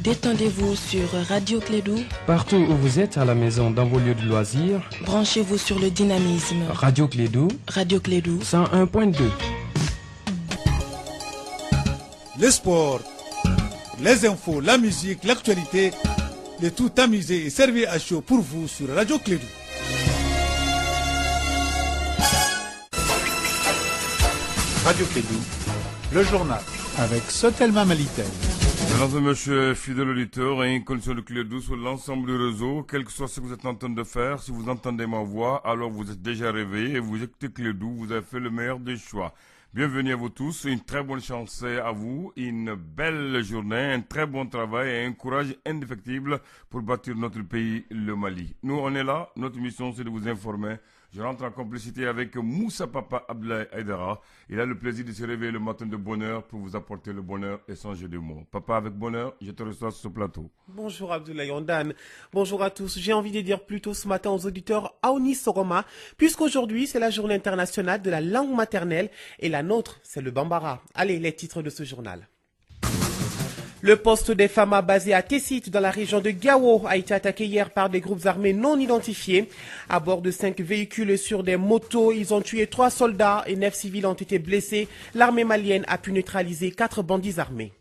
Détendez-vous sur Radio Clédou. Partout où vous êtes, à la maison, dans vos lieux de loisirs. Branchez-vous sur le dynamisme. Radio Clédou. Radio Clédou. 101.2. Le sport, les infos, la musique, l'actualité, le tout amusé et servi à chaud pour vous sur Radio Clédou. Radio Clédou, le journal, avec Sotelma Malitel. Mesdames et messieurs, fidèles auditeurs et connexion de Clédou sur l'ensemble du réseau, quel que soit ce que vous êtes en train de faire, si vous entendez ma voix, alors vous êtes déjà réveillé et vous écoutez Clédou, vous avez fait le meilleur des choix. Bienvenue à vous tous, une très bonne chance à vous, une belle journée, un très bon travail et un courage indéfectible pour bâtir notre pays, le Mali. Nous, on est là, notre mission c'est de vous informer. Je rentre en complicité avec Moussa Papa Abdoulaye Aïdara. Il a le plaisir de se réveiller le matin de bonheur pour vous apporter le bonheur et son jeu de mots. Papa, avec bonheur, je te reçois sur ce plateau. Bonjour Abdoulaye Ondane. Bonjour à tous. J'ai envie de dire plutôt ce matin aux auditeurs Aouni Soroma, puisqu'aujourd'hui c'est la journée internationale de la langue maternelle et la nôtre, c'est le Bambara. Allez, les titres de ce journal. Le poste des FAMA basé à Tessit dans la région de Gao a été attaqué hier par des groupes armés non identifiés. À bord de 5 véhicules sur des motos, ils ont tué 3 soldats et 9 civils ont été blessés. L'armée malienne a pu neutraliser 4 bandits armés.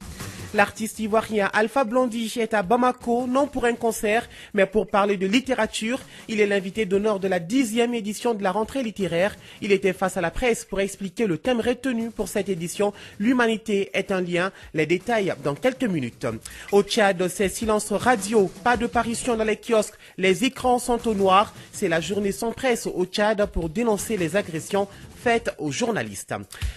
L'artiste ivoirien Alpha Blondy est à Bamako, non pour un concert, mais pour parler de littérature. Il est l'invité d'honneur de la 10e édition de la rentrée littéraire. Il était face à la presse pour expliquer le thème retenu pour cette édition. L'humanité est un lien. Les détails dans quelques minutes. Au Tchad, c'est silence radio. Pas de parution dans les kiosques. Les écrans sont au noir. C'est la journée sans presse au Tchad pour dénoncer les agressions faites aux journalistes.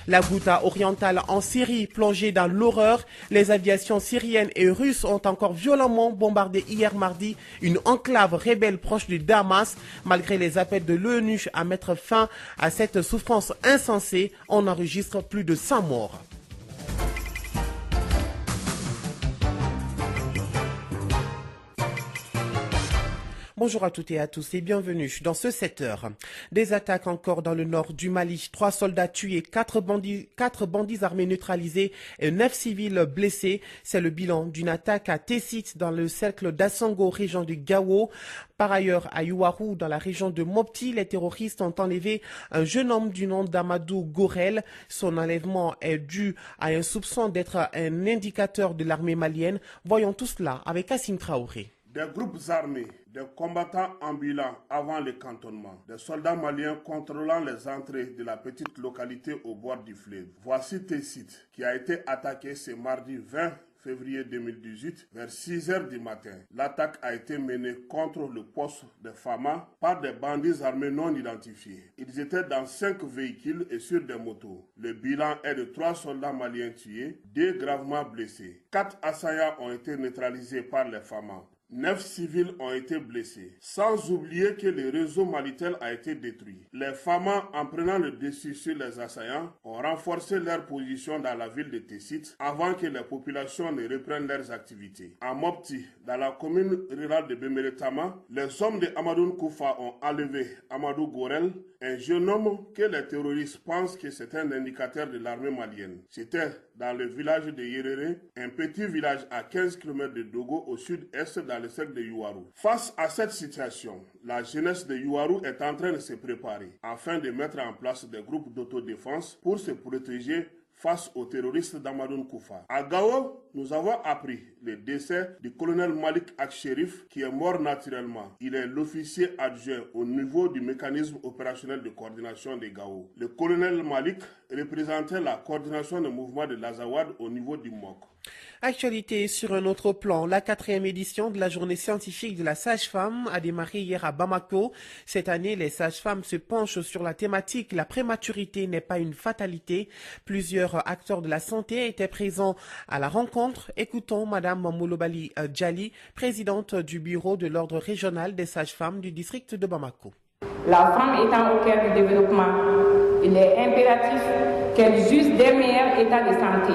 La Ghouta orientale en Syrie, plongée dans l'horreur. Les aviations syriennes et russes ont encore violemment bombardé hier mardi une enclave rebelle proche de Damas. Malgré les appels de l'ONU à mettre fin à cette souffrance insensée, on enregistre plus de 100 morts. Bonjour à toutes et à tous et bienvenue dans ce 7h. Des attaques encore dans le nord du Mali. 3 soldats tués, 4 bandits armés neutralisés et 9 civils blessés. C'est le bilan d'une attaque à Tessit dans le cercle d'Assango, région de Gao. Par ailleurs, à Yuaru, dans la région de Mopti, les terroristes ont enlevé un jeune homme du nom d'Amadou Gorel. Son enlèvement est dû à un soupçon d'être un indicateur de l'armée malienne. Voyons tout cela avec Kassim Traoré. Des groupes armés, des combattants ambulants avant le cantonnement, des soldats maliens contrôlant les entrées de la petite localité au bord du fleuve. Voici Tessit qui a été attaqué ce mardi 20 février 2018 vers 6 h du matin. L'attaque a été menée contre le poste de FAMA par des bandits armés non identifiés. Ils étaient dans 5 véhicules et sur des motos. Le bilan est de 3 soldats maliens tués, 2 gravement blessés. 4 assaillants ont été neutralisés par les FAMA. 9 civils ont été blessés, sans oublier que le réseau Malitel a été détruit. Les FAMA, en prenant le dessus sur les assaillants, ont renforcé leur position dans la ville de Tessit avant que les populations ne reprennent leurs activités. À Mopti, dans la commune rurale de Bemeretama, les hommes de Amadou Koufa ont enlevé Amadou Gorel, un jeune homme que les terroristes pensent que c'est un indicateur de l'armée malienne. C'était dans le village de Yerere, un petit village à 15 km de Dogo au sud-est dans le cercle de Yuaru. Face à cette situation, la jeunesse de Yuaru est en train de se préparer afin de mettre en place des groupes d'autodéfense pour se protéger face aux terroristes d'Amadou Koufa. À Gao, nous avons appris le décès du colonel Malik Ak-Sherif qui est mort naturellement. Il est l'officier adjoint au niveau du mécanisme opérationnel de coordination de Gao. Le colonel Malik représentait la coordination des mouvements de l'Azawad au niveau du MOC. Actualité sur un autre plan, la 4e édition de la journée scientifique de la sage-femme a démarré hier à Bamako. Cette année, les sages-femmes se penchent sur la thématique « La prématurité n'est pas une fatalité ». Plusieurs acteurs de la santé étaient présents à la rencontre. Écoutons Madame Moulobali Djali, présidente du bureau de l'ordre régional des sages-femmes du district de Bamako. La femme étant au cœur du développement, il est impératif qu'elle jouisse des meilleurs états de santé,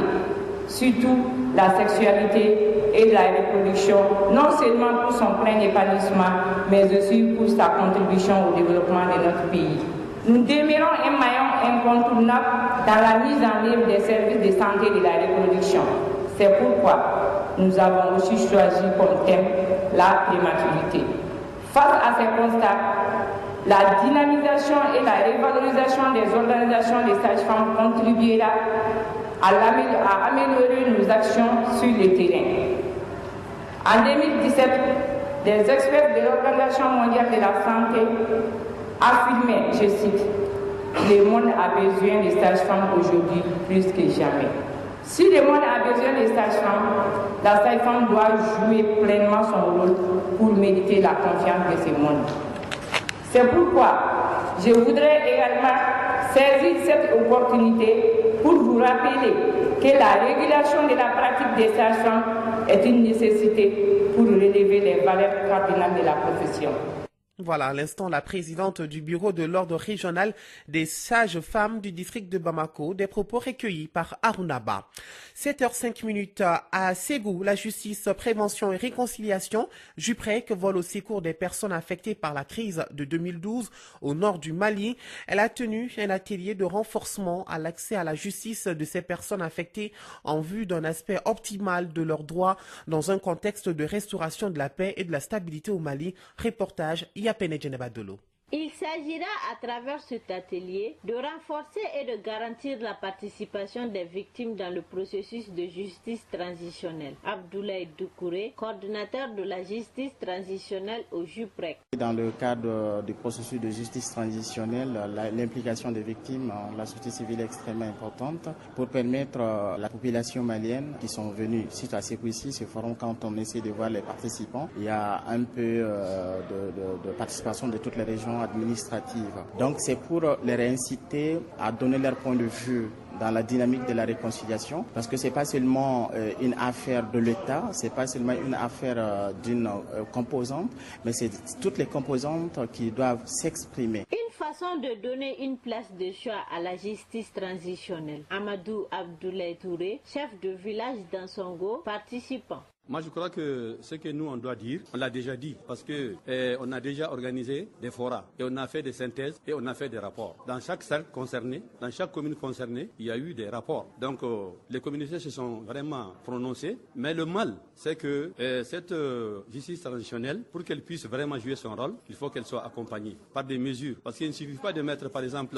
surtout la sexualité et la reproduction, non seulement pour son plein épanouissement, mais aussi pour sa contribution au développement de notre pays. Nous demeurons un maillon incontournable dans la mise en œuvre des services de santé de la reproduction. C'est pourquoi nous avons aussi choisi comme thème la prématurité. Face à ces constats, la dynamisation et la révalorisation des organisations des sages-femmes contribuera à améliorer nos actions sur le terrain. En 2017, des experts de l'Organisation mondiale de la santé affirmaient, je cite, « Le monde a besoin des sages-femmes aujourd'hui plus que jamais ». Si le monde a besoin des sages-femmes, la sage-femme doit jouer pleinement son rôle pour mériter la confiance de ce monde. C'est pourquoi je voudrais également saisir cette opportunité pour vous rappeler que la régulation de la pratique des sages-femmes est une nécessité pour relever les valeurs cardinales de la profession. Voilà, à l'instant, la présidente du bureau de l'ordre régional des sages-femmes du district de Bamako, des propos recueillis par Arunaba. 7h05 à Ségou, la justice, prévention et réconciliation, JUPREC, vole au secours des personnes affectées par la crise de 2012 au nord du Mali. Elle a tenu un atelier de renforcement à l'accès à la justice de ces personnes affectées en vue d'un aspect optimal de leurs droits dans un contexte de restauration de la paix et de la stabilité au Mali. Reportage Yapene Djenebadolo. Il s'agira à travers cet atelier de renforcer et de garantir la participation des victimes dans le processus de justice transitionnelle. Abdoulaye Doukouré, coordinateur de la justice transitionnelle au JUPREC. Dans le cadre du processus de justice transitionnelle, l'implication des victimes, la société civile est extrêmement importante pour permettre à la population malienne qui sont venus suite à ces ici, ce forum, quand on essaie de voir les participants, il y a un peu de participation de toutes les régions administratives. Donc c'est pour les réinciter à donner leur point de vue dans la dynamique de la réconciliation, parce que c'est pas seulement une affaire de l'État, c'est pas seulement une affaire d'une composante, mais c'est toutes les composantes qui doivent s'exprimer. Une façon de donner une place de choix à la justice transitionnelle. Amadou Abdoulaye Touré, chef de village d'Ansongo, participant. Moi, je crois que ce que nous, on doit dire, on l'a déjà dit, parce que on a déjà organisé des forats, et on a fait des synthèses, et on a fait des rapports. Dans chaque cercle concerné, dans chaque commune concernée, il y a eu des rapports. Donc, les communautés se sont vraiment prononcées, mais le mal, c'est que cette justice transitionnelle, pour qu'elle puisse vraiment jouer son rôle, il faut qu'elle soit accompagnée par des mesures. Parce qu'il ne suffit pas de mettre, par exemple,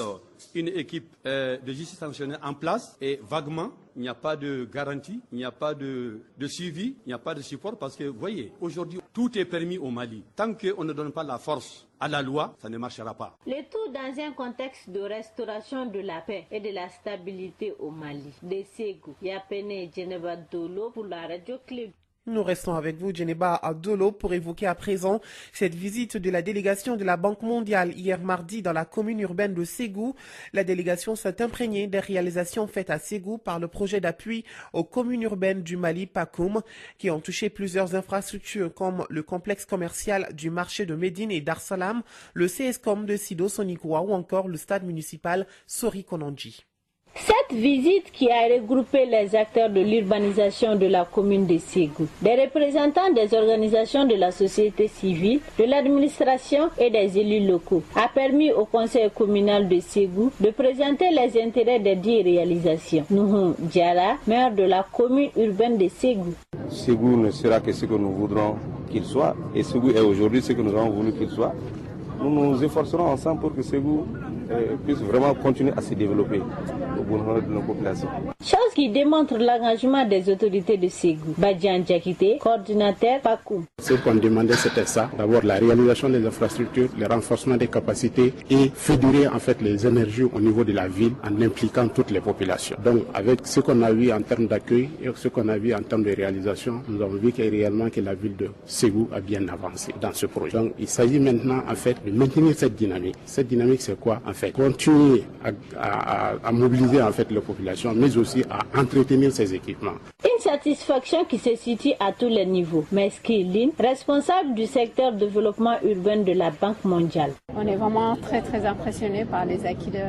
une équipe de justice transitionnelle en place, et vaguement, il n'y a pas de garantie, il n'y a pas de suivi, il n'y a pas de support, parce que, vous voyez, aujourd'hui, tout est permis au Mali. Tant qu'on ne donne pas la force à la loi, ça ne marchera pas. Le tout dans un contexte de restauration de la paix et de la stabilité au Mali. De Ségou, Yapene Djenebadolo pour la radio Clé. Nous restons avec vous, Djeneba Adolo, pour évoquer à présent cette visite de la délégation de la Banque mondiale hier mardi dans la commune urbaine de Ségou. La délégation s'est imprégnée des réalisations faites à Ségou par le projet d'appui aux communes urbaines du Mali, PACOM, qui ont touché plusieurs infrastructures comme le complexe commercial du marché de Médine et Dar-Salam, le CSCOM de Sido Sonikwa ou encore le stade municipal Sori Kononji. Cette visite qui a regroupé les acteurs de l'urbanisation de la commune de Ségou, des représentants des organisations de la société civile, de l'administration et des élus locaux, a permis au conseil communal de Ségou de présenter les intérêts des 10 réalisations. Nuhu Diara, maire de la commune urbaine de Ségou. Ségou ne sera que ce que nous voudrons qu'il soit, et Ségou est aujourd'hui ce que nous avons voulu qu'il soit. Nous nous efforcerons ensemble pour que Ségou puisse vraiment continuer à se développer au bonheur de nos populations. Chose qui démontre l'engagement des autorités de Ségou. Badian Djakite, coordinateur PACOM. Ce qu'on demandait, c'était ça. D'abord la réalisation des infrastructures, le renforcement des capacités et fédérer en fait les énergies au niveau de la ville en impliquant toutes les populations. Donc avec ce qu'on a vu en termes d'accueil et ce qu'on a vu en termes de réalisation, nous avons vu réellement que la ville de Ségou a bien avancé dans ce projet. Donc il s'agit maintenant en fait de maintenir cette dynamique. Cette dynamique, c'est quoi en fait? Continuer à mobiliser en fait les populations, mais aussi à entretenir ces équipements. Une satisfaction qui se situe à tous les niveaux. Meski Lin, responsable du secteur développement urbain de la Banque mondiale. On est vraiment très impressionnés par les acquis du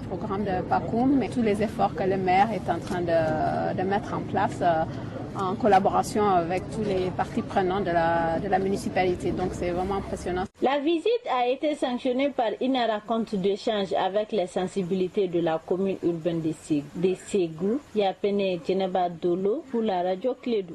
programme de PACOM et tous les efforts que le maire est en train de mettre en place en collaboration avec tous les parties prenantes de la municipalité. Donc c'est vraiment impressionnant. La visite a été sanctionnée par une rencontre d'échange avec les sensibilités de la commune urbaine de Ségou. Yapene Djeneba Dolo pour la radio Clédou.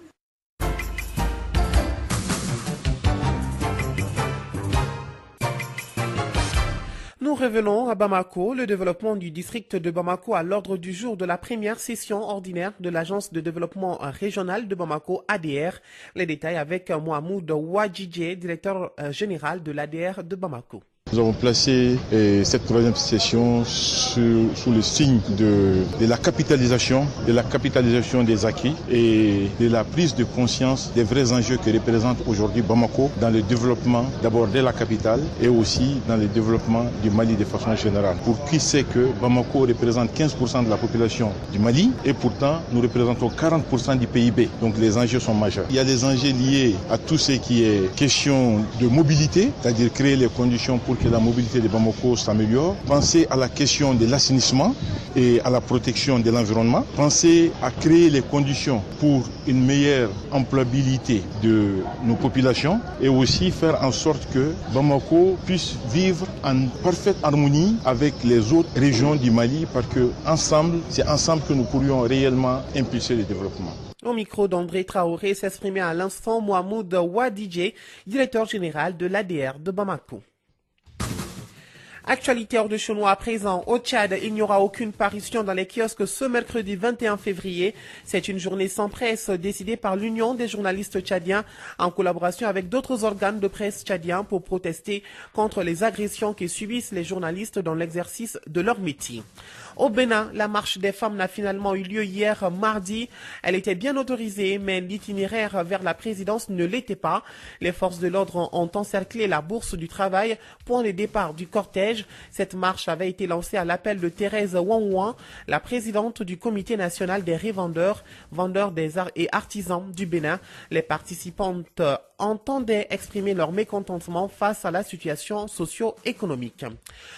Nous revenons à Bamako. Le développement du district de Bamako à l'ordre du jour de la première session ordinaire de l'Agence de développement régional de Bamako, ADR. Les détails avec Mohamed Ouadjidje, directeur général de l'ADR de Bamako. Nous avons placé cette troisième session sous le signe de la capitalisation des acquis et de la prise de conscience des vrais enjeux que représente aujourd'hui Bamako dans le développement d'abord de la capitale et aussi dans le développement du Mali de façon générale. Pour qui sait que Bamako représente 15% de la population du Mali et pourtant nous représentons 40% du PIB. Donc les enjeux sont majeurs. Il y a des enjeux liés à tout ce qui est question de mobilité, c'est-à-dire créer les conditions pour que la mobilité de Bamako s'améliore, penser à la question de l'assainissement et à la protection de l'environnement, penser à créer les conditions pour une meilleure employabilité de nos populations et aussi faire en sorte que Bamako puisse vivre en parfaite harmonie avec les autres régions du Mali parce que ensemble, c'est ensemble que nous pourrions réellement impulser le développement. Au micro d'André Traoré s'exprimait à l'instant Mohamed Ouadjidje, directeur général de l'ADR de Bamako. Actualité hors de chez nous à présent. Au Tchad, il n'y aura aucune parution dans les kiosques ce mercredi 21 février. C'est une journée sans presse décidée par l'Union des journalistes tchadiens en collaboration avec d'autres organes de presse tchadiens pour protester contre les agressions que subissent les journalistes dans l'exercice de leur métier. Au Bénin, la marche des femmes n'a finalement eu lieu hier mardi. Elle était bien autorisée, mais l'itinéraire vers la présidence ne l'était pas. Les forces de l'ordre ont encerclé la bourse du travail, point de départ du cortège. Cette marche avait été lancée à l'appel de Thérèse Ouanouan, la présidente du comité national des revendeurs, vendeurs des arts et artisans du Bénin. Les participantes entendaient exprimer leur mécontentement face à la situation socio-économique.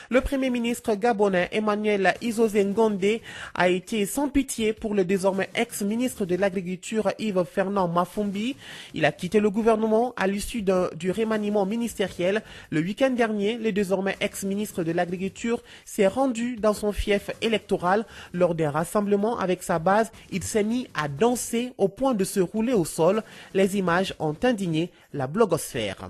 Le premier ministre gabonais Emmanuel Issoze Ngondé a été sans pitié pour le désormais ex-ministre de l'Agriculture Yves Fernand Mafumbi. Il a quitté le gouvernement à l'issue du remaniement ministériel. Le week-end dernier, le désormais ex-ministre de l'Agriculture s'est rendu dans son fief électoral. Lors d'un rassemblement avec sa base, il s'est mis à danser au point de se rouler au sol. Les images ont indigné la blogosphère.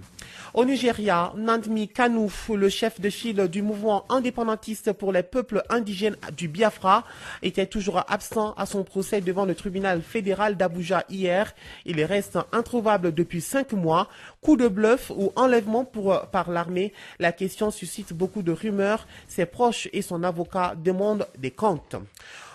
Au Nigeria, Nandmi Kanu, le chef de file du mouvement indépendantiste pour les peuples indigènes du Biafra, était toujours absent à son procès devant le tribunal fédéral d'Abuja hier. Il reste introuvable depuis 5 mois. Coup de bluff ou enlèvement par l'armée, la question suscite beaucoup de rumeurs. Ses proches et son avocat demandent des comptes.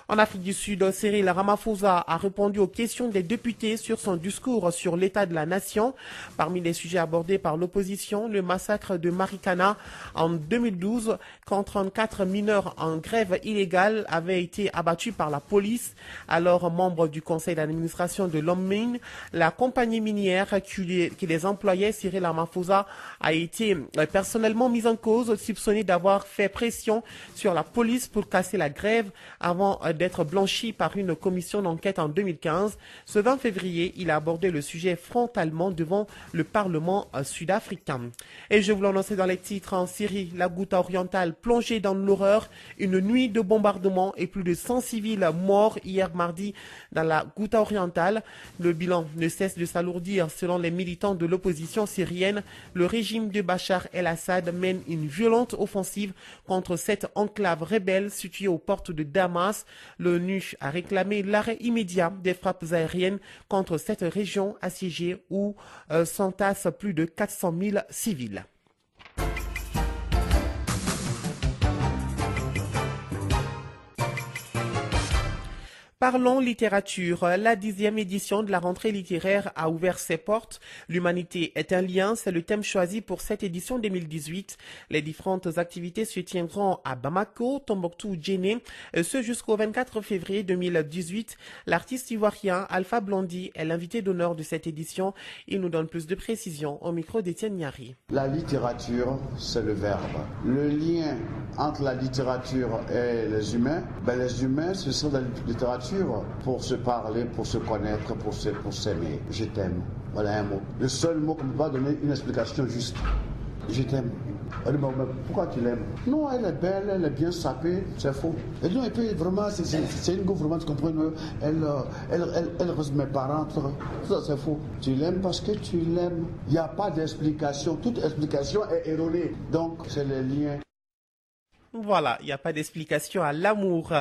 En Afrique du Sud, Cyril Ramaphosa a répondu aux questions des députés sur son discours sur l'état de la nation. Parmi les sujets abordés par l'opposition, le massacre de Marikana en 2012, quand 34 mineurs en grève illégale avaient été abattus par la police. Alors membre du conseil d'administration de l'OMMIN, la compagnie minière qui les employait, Cyril Ramaphosa, a été personnellement mis en cause, soupçonné d'avoir fait pression sur la police pour casser la grève avant d'être blanchi par une commission d'enquête en 2015. Ce 20 février, il a abordé le sujet frontalement devant le Parlement sud-africain. Et je vous l'annonçais dans les titres, en Syrie, la Ghouta orientale plongée dans l'horreur, une nuit de bombardement et plus de 100 civils morts hier mardi dans la Ghouta orientale. Le bilan ne cesse de s'alourdir selon les militants de l'opposition syrienne. Le régime de Bachar el-Assad mène une violente offensive contre cette enclave rebelle située aux portes de Damas. L'ONU a réclamé l'arrêt immédiat des frappes aériennes contre cette région assiégée où s'entassent plus de 400 000 civils. Parlons littérature. La 10e édition de la rentrée littéraire a ouvert ses portes. L'humanité est un lien, c'est le thème choisi pour cette édition 2018. Les différentes activités se tiendront à Bamako, Tombouctou, Djenné, ce jusqu'au 24 février 2018. L'artiste ivoirien Alpha Blondy est l'invité d'honneur de cette édition. Il nous donne plus de précisions au micro d'Étienne Niari. La littérature, c'est le verbe. Le lien entre la littérature et les humains, les humains, ce sont la littérature pour se parler, pour se connaître, pour s'aimer. Je t'aime. Voilà un mot. Le seul mot qu'on ne peut pas donner une explication juste. Je t'aime. Elle dit, mais pourquoi tu l'aimes? Non, elle est belle, elle est bien sapée, c'est faux. Et donc, et puis vraiment, c'est une go vraiment, tu comprends, elle reste mes parents, tout ça, c'est faux. Tu l'aimes parce que tu l'aimes. Il n'y a pas d'explication. Toute explication est erronée. Donc, c'est les liens. Voilà, il n'y a pas d'explication à l'amour.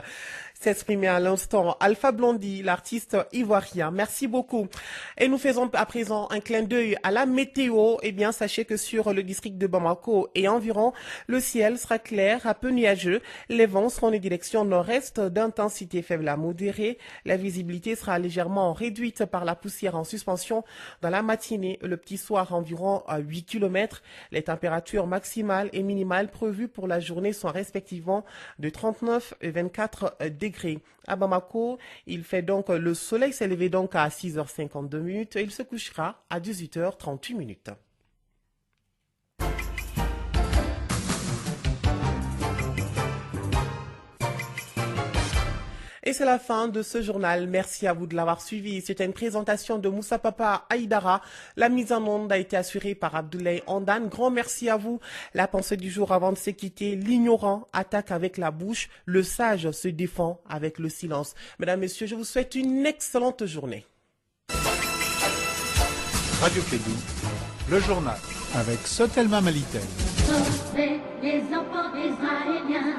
S'exprimer à l'instant Alpha Blondy, l'artiste ivoirien. Merci beaucoup. Et nous faisons à présent un clin d'œil à la météo. Eh bien, sachez que sur le district de Bamako et environ, le ciel sera clair, un peu nuageux. Les vents seront en direction nord-est d'intensité faible à modérée. La visibilité sera légèrement réduite par la poussière en suspension dans la matinée. Le petit soir, environ à 8 km. Les températures maximales et minimales prévues pour la journée sont respectivement de 39 et 24 degrés. À Bamako, il fait donc, le soleil s'est levé donc à 6h52 et il se couchera à 18h38. Et c'est la fin de ce journal. Merci à vous de l'avoir suivi. C'était une présentation de Moussa Papa Aïdara. La mise en onde a été assurée par Abdoulaye Ondan. Grand merci à vous. La pensée du jour avant de se quitter. L'ignorant attaque avec la bouche. Le sage se défend avec le silence. Mesdames, Messieurs, je vous souhaite une excellente journée. Radio Kédou, le journal avec Sotelma Malitel. Sauver les enfants israéliens.